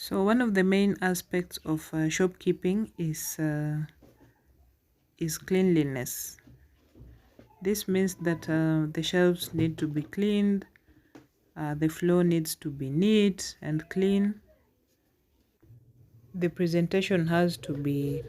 So one of the main aspects of shopkeeping is cleanliness. This means that the shelves need to be cleaned, the floor needs to be neat and clean, the presentation has to be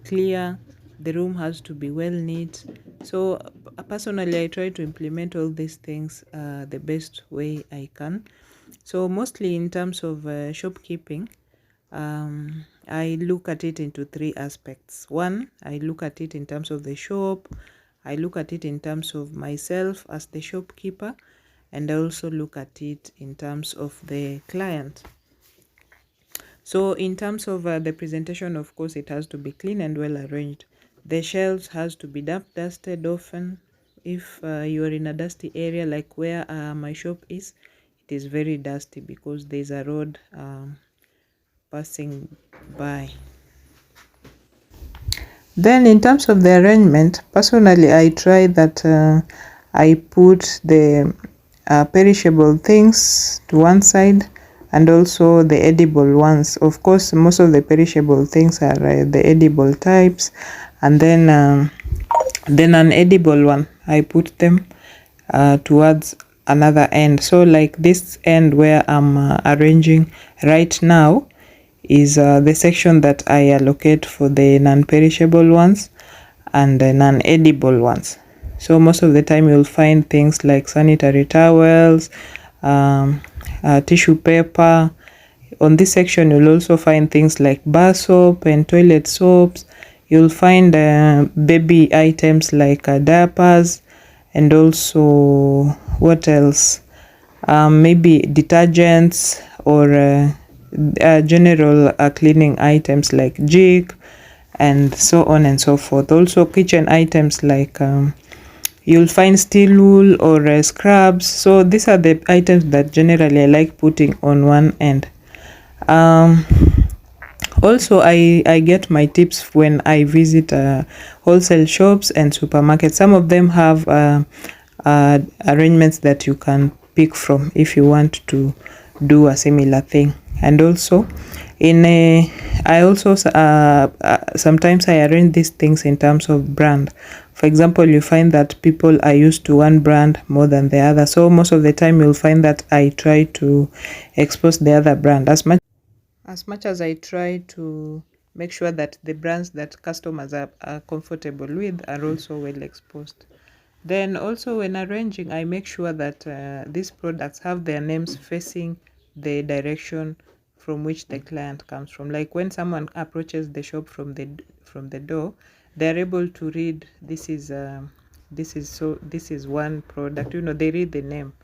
clear, the room has to be well neat. So personally, I try to implement all these things the best way I can. So mostly in terms of shopkeeping, I look at it into three aspects. One, I look at it in terms of the shop. I look at it in terms of myself as the shopkeeper, and I also look at it in terms of the client. So in terms of the presentation, of course, it has to be clean and well arranged. The shelves has to be dusted often. If you are in a dusty area like where my shop is, it is very dusty because there's a road passing by. Then in terms of the arrangement, personally, I try that I put the perishable things to one side and also the edible ones. Of course, most of the perishable things are the edible types, and then an edible one, I put them towards another end. So like this end where I'm arranging right now is the section that I allocate for the non-perishable ones and the non-edible ones. So most of the time you'll find things like sanitary towels, tissue paper. On this section you'll also find things like bar soap and toilet soaps. You'll find baby items like diapers, and also what else, maybe detergents or general cleaning items like jig and so on and so forth. Also kitchen items like you'll find steel wool or scrubs. So these are the items that generally I like putting on one end. Also, I get my tips when I visit wholesale shops and supermarkets. Some of them have arrangements that you can pick from if you want to do a similar thing. And also, I also sometimes I arrange these things in terms of brand. For example, you find that people are used to one brand more than the other. So most of the time, you'll find that I try to expose the other brand as much as I try to make sure that the brands that customers are comfortable with are also well exposed. Then also when arranging, I make sure that these products have their names facing the direction from which the client comes from. Like when someone approaches the shop from the door, they're able to read this is one product. They read the name.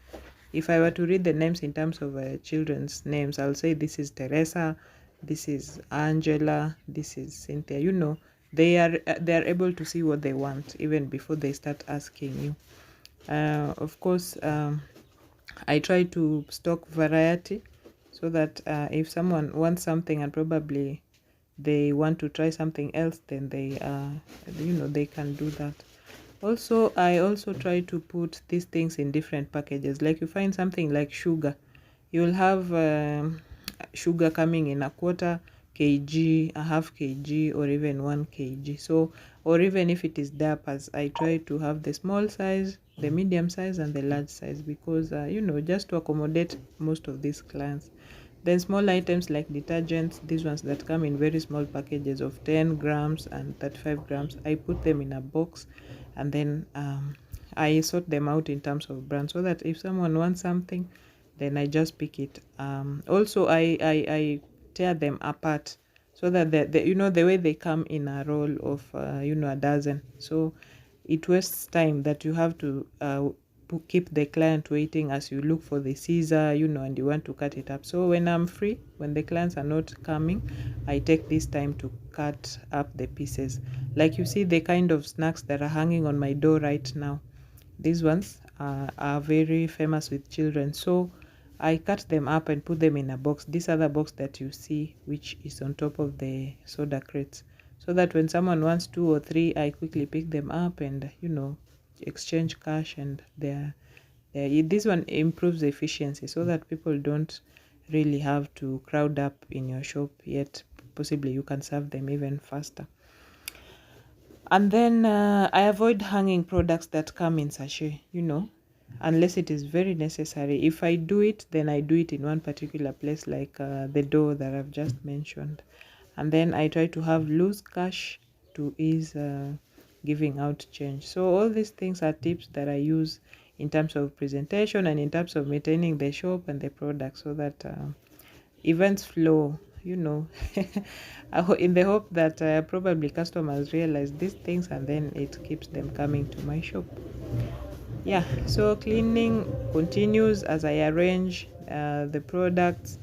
If I were to read the names in terms of children's names, I'll say this is Teresa, this is Angela, this is Cynthia. They are able to see what they want even before they start asking you. Of course, I try to stock variety so that if someone wants something and probably they want to try something else, then they can do that. Also, I also try to put these things in different packages. Like you find something like sugar, you'll have sugar coming in a quarter kg, a half kg, or even 1 kg. So, or even if it is diapers, I try to have the small size, the medium size, and the large size because just to accommodate most of these clients. Then small items like detergents, these ones that come in very small packages of 10 grams and 35 grams, I put them in a box, and then I sort them out in terms of brand so that if someone wants something, then I just pick it. Also, I tear them apart so that the way they come in a roll of a dozen. So it wastes time that you have to keep the client waiting as you look for the scissor, and you want to cut it up. So when I'm free, when the clients are not coming, I take this time to cut up the pieces. Like you see the kind of snacks that are hanging on my door right now. These ones are very famous with children. So I cut them up and put them in a box. This other box that you see, which is on top of the soda crates, so that when someone wants 2 or 3, I quickly pick them up and exchange cash. And this one improves efficiency so that people don't really have to crowd up in your shop, yet possibly you can serve them even faster. And then I avoid hanging products that come in sachet, unless it is very necessary. If I do it, then I do it in one particular place, like the door that I've just mentioned. And then I try to have loose cash to ease giving out change. So all these things are tips that I use in terms of presentation and in terms of maintaining the shop and the product, so that events flow, in the hope that probably customers realize these things, and then it keeps them coming to my shop. Yeah, so cleaning continues as I arrange the products.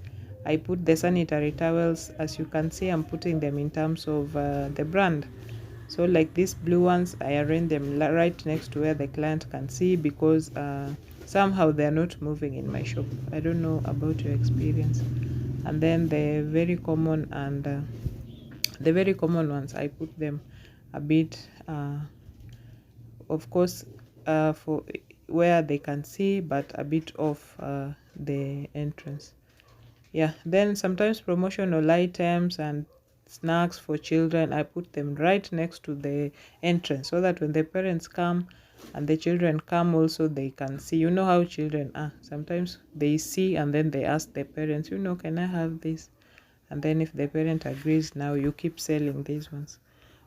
I put the sanitary towels. As you can see, I'm putting them in terms of the brand. So like these blue ones, I arrange them right next to where the client can see, because somehow they're not moving in my shop. I don't know about your experience. And then the very common ones, I put them a bit, of course, for where they can see, but a bit off the entrance. Yeah, then sometimes promotional items and snacks for children, I put them right next to the entrance, so that when the parents come and the children come also, they can see. You know how children are. Sometimes they see and then they ask the parents, can I have this? And then if the parent agrees, now you keep selling these ones.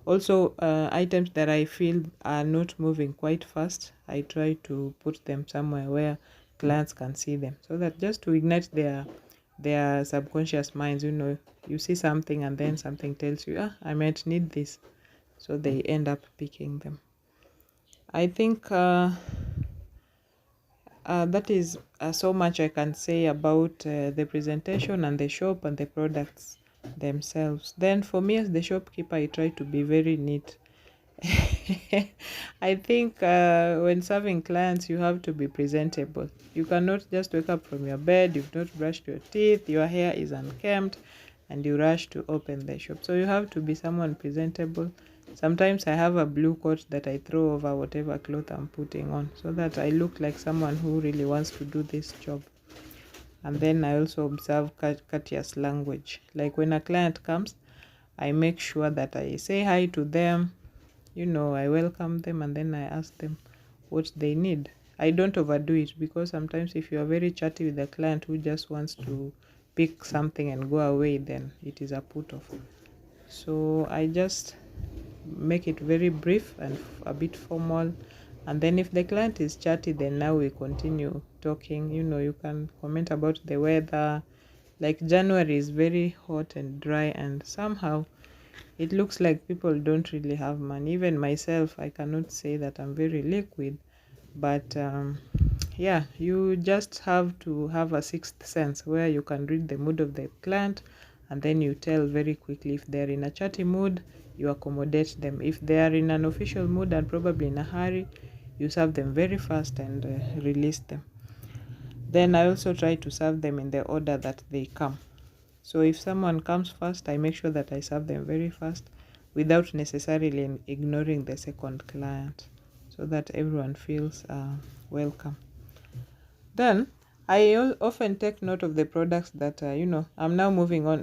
Also, items that I feel are not moving quite fast, I try to put them somewhere where clients can see them, so that just to ignite their subconscious minds. You see something and then something tells you, I might need this, so they end up picking them. I think that is so much I can say about the presentation and the shop and the products themselves. Then for me as the shopkeeper, I try to be very neat. I think when serving clients, you have to be presentable. You cannot just wake up from your bed, you've not brushed your teeth, your hair is unkempt, and you rush to open the shop. So you have to be someone presentable. Sometimes I have a blue coat that I throw over whatever cloth I'm putting on, so that I look like someone who really wants to do this job. And then I also observe courteous language. Like when a client comes, I make sure that I say hi to them. I welcome them, and then I ask them what they need. I don't overdo it, because sometimes if you are very chatty with a client who just wants to pick something and go away, then it is a put off. So I just make it very brief and a bit formal. And then if the client is chatty, then now we continue talking. You can comment about the weather. Like January is very hot and dry, and somehow it looks like people don't really have money. Even myself, I cannot say that I'm very liquid, but yeah, you just have to have a sixth sense where you can read the mood of the client, and then you tell very quickly. If they're in a chatty mood, you accommodate them. If they are in an official mood and probably in a hurry, you serve them very fast and release them. Then I also try to serve them in the order that they come. So if someone comes first, I make sure that I serve them very fast without necessarily ignoring the second client, so that everyone feels welcome. Then I often take note of the products that, I'm now moving on.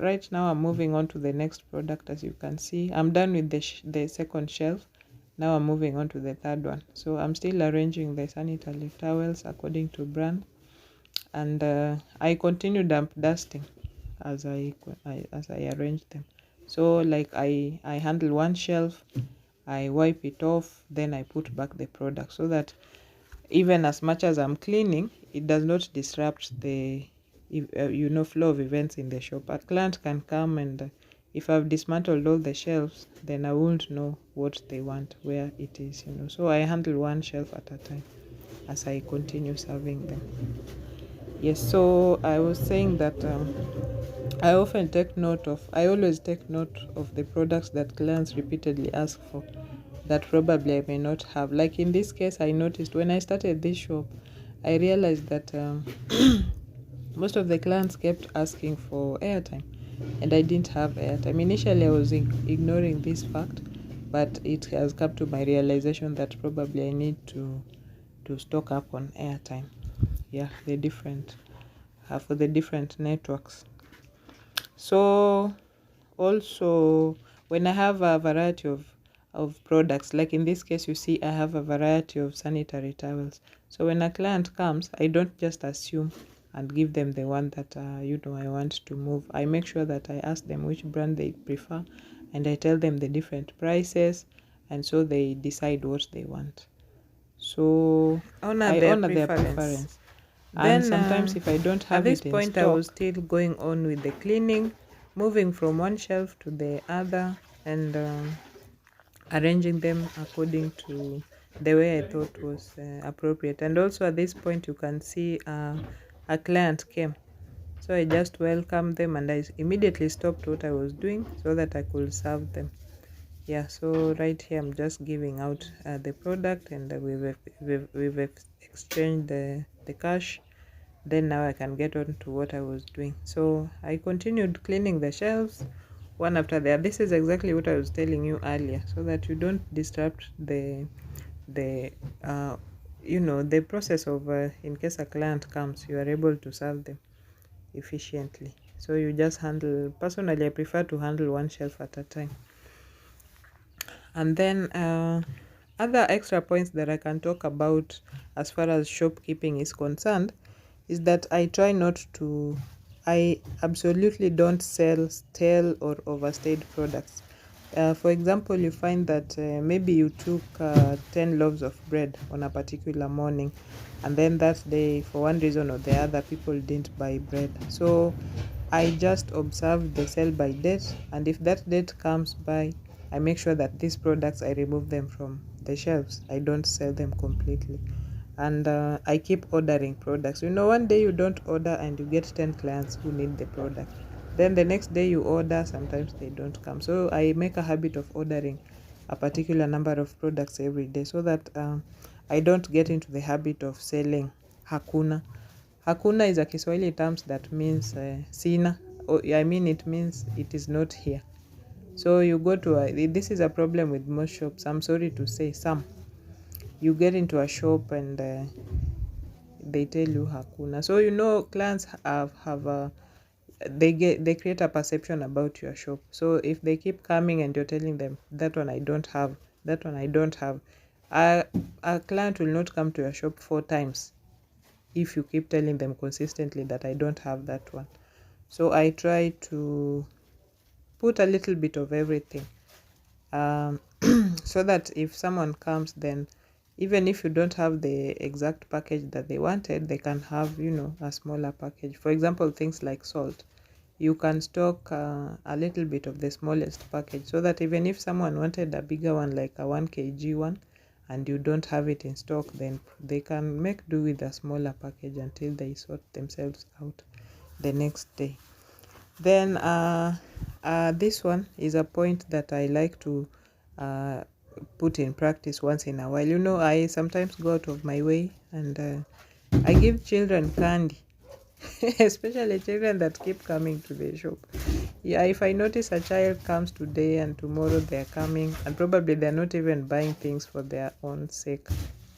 Right now I'm moving on to the next product. As you can see, I'm done with the second shelf. Now I'm moving on to the third one. So I'm still arranging the sanitary towels according to brand. And I continue damp dusting as I arrange them. So like I handle one shelf, I wipe it off, then I put back the product, so that even as much as I'm cleaning, it does not disrupt the flow of events in the shop. A client can come, and if I've dismantled all the shelves, then I won't know what they want, where it is. So I handle one shelf at a time as I continue serving them. Yes, so I was saying that I always take note of the products that clients repeatedly ask for, that probably I may not have. Like in this case, I noticed when I started this shop, I realized that most of the clients kept asking for airtime, and I didn't have airtime. Initially, I was ignoring this fact, but it has come to my realization that probably I need to stock up on airtime. Yeah, the different for the different networks. So also, when I have a variety of products, like in this case, you see I have a variety of sanitary towels. So when a client comes, I don't just assume and give them the one that I want to move. I make sure that I ask them which brand they prefer, and I tell them the different prices, and so they decide what they want. So I honor their preference. And sometimes if I don't have it in stock, at this point I was still going on with the cleaning, moving from one shelf to the other, and arranging them according to the way I thought was appropriate. And also at this point you can see a client came. So I just welcomed them and I immediately stopped what I was doing so that I could serve them. Yeah, so right here I'm just giving out the product, and we've exchanged the cash. Then now I can get on to what I was doing. So I continued cleaning the shelves one after the other. This is exactly what I was telling you earlier, so that you don't disrupt the the process of in case a client comes, you are able to serve them efficiently. So you just handle. Personally, I prefer to handle one shelf at a time. And then other extra points that I can talk about as far as shopkeeping is concerned is that I absolutely don't sell stale or overstayed products. For example, you find that maybe you took 10 loaves of bread on a particular morning, and then that day, for one reason or the other, people didn't buy bread. So I just observe the sell by date, and if that date comes by, I make sure that these products, I remove them from the shelves. I don't sell them completely. And I keep ordering products. One day you don't order and you get 10 clients who need the product. Then the next day you order, sometimes they don't come. So I make a habit of ordering a particular number of products every day, so that I don't get into the habit of selling hakuna. Hakuna is a Kiswahili term that means sina. It means it is not here. So you go to this is a problem with most shops. I'm sorry to say some. You get into a shop and they tell you hakuna. So clients have they create a perception about your shop. So if they keep coming and you're telling them that one I don't have, that one I don't have, a client will not come to your shop 4 times if you keep telling them consistently that I don't have that one. So I try to put a little bit of everything, so that if someone comes, then even if you don't have the exact package that they wanted, they can have a smaller package. For example, things like salt, you can stock a little bit of the smallest package, so that even if someone wanted a bigger one, like a 1 kg one, and you don't have it in stock, then they can make do with a smaller package until they sort themselves out the next day. Then this one is a point that I like to put in practice once in a while. I sometimes go out of my way and I give children candy, especially children that keep coming to the shop. Yeah, if I notice a child comes today and tomorrow they're coming, and probably they're not even buying things for their own sake,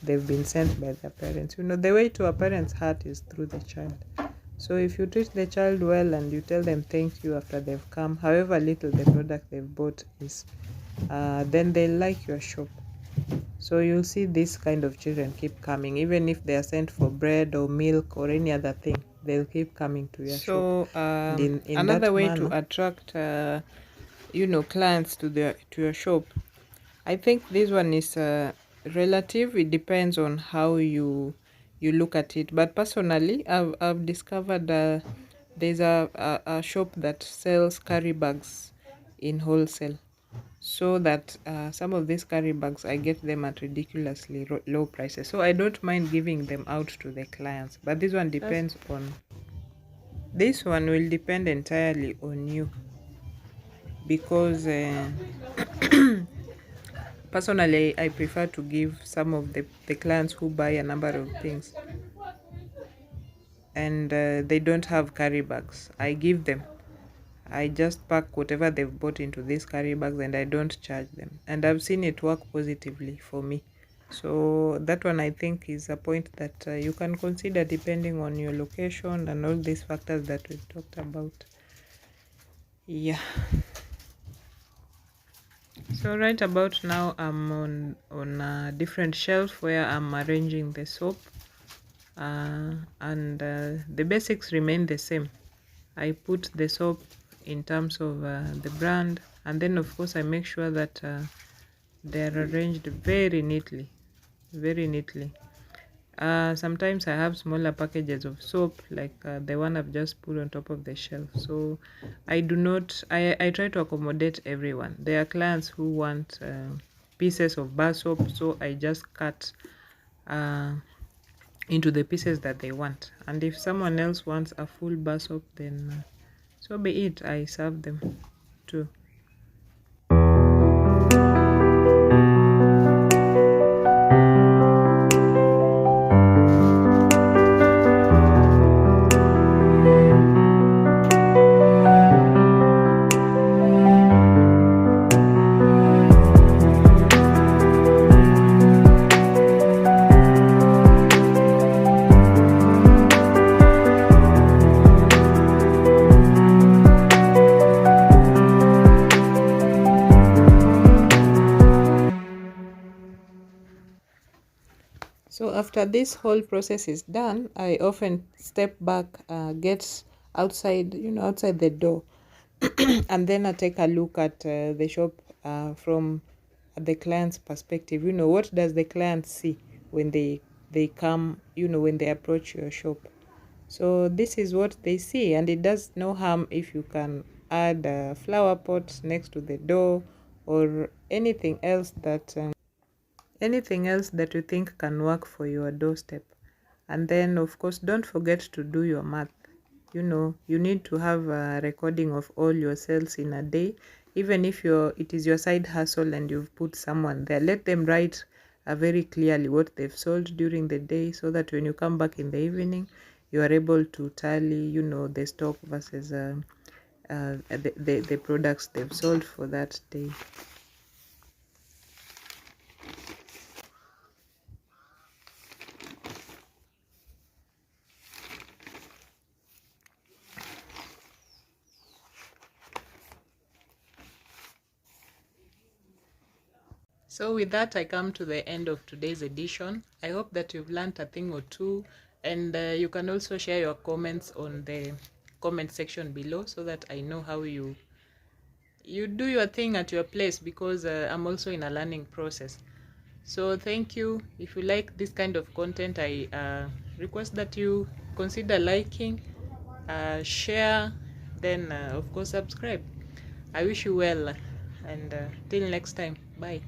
they've been sent by their parents. The way to a parent's heart is through the child. So if you treat the child well and you tell them thank you after they've come, however little the product they've bought is, then they like your shop. So you'll see this kind of children keep coming, even if they are sent for bread or milk or any other thing, they'll keep coming to your shop. So in another way to attract clients to your shop, I think this one is relative. It depends on how you look at it. But personally, I've discovered there's a shop that sells carry bags in wholesale. So that some of these carry bags, I get them at ridiculously low prices. So I don't mind giving them out to the clients. But this one depends on... This one will depend entirely on you. Because... personally, I prefer to give some of the clients who buy a number of things and they don't have carry bags. I give them. I just pack whatever they've bought into these carry bags and I don't charge them. And I've seen it work positively for me. So that one, I think, is a point that you can consider depending on your location and all these factors that we've talked about. Yeah. So right about now, I'm on a different shelf where I'm arranging the soap, and the basics remain the same. I put the soap in terms of the brand, and then of course I make sure that they're arranged very neatly, very neatly. Sometimes I have smaller packages of soap like the one I've just put on top of the shelf. So I do not, I try to accommodate everyone. There are clients who want pieces of bar soap, so I just cut uh, into the pieces that they want. And if someone else wants a full bar soap, then so be it, I serve them too. So after this whole process is done, I often step back, get outside, outside the door, and then I take a look at the shop from the client's perspective. What does the client see when they come, when they approach your shop? So this is what they see, and it does no harm if you can add a flower pot next to the door or anything else that you think can work for your doorstep. And then of course don't forget to do your math. You need to have a recording of all your sales in a day. Even if it is your side hustle and you've put someone there, let them write very clearly what they've sold during the day, so that when you come back in the evening you are able to tally the stock versus the products they've sold for that day. So with that, I come to the end of today's edition. I hope that you've learned a thing or two, and you can also share your comments on the comment section below, so that I know how you do your thing at your place, because I'm also in a learning process. So thank you. If you like this kind of content, I request that you consider liking, share, then of course subscribe. I wish you well, and till next time, bye.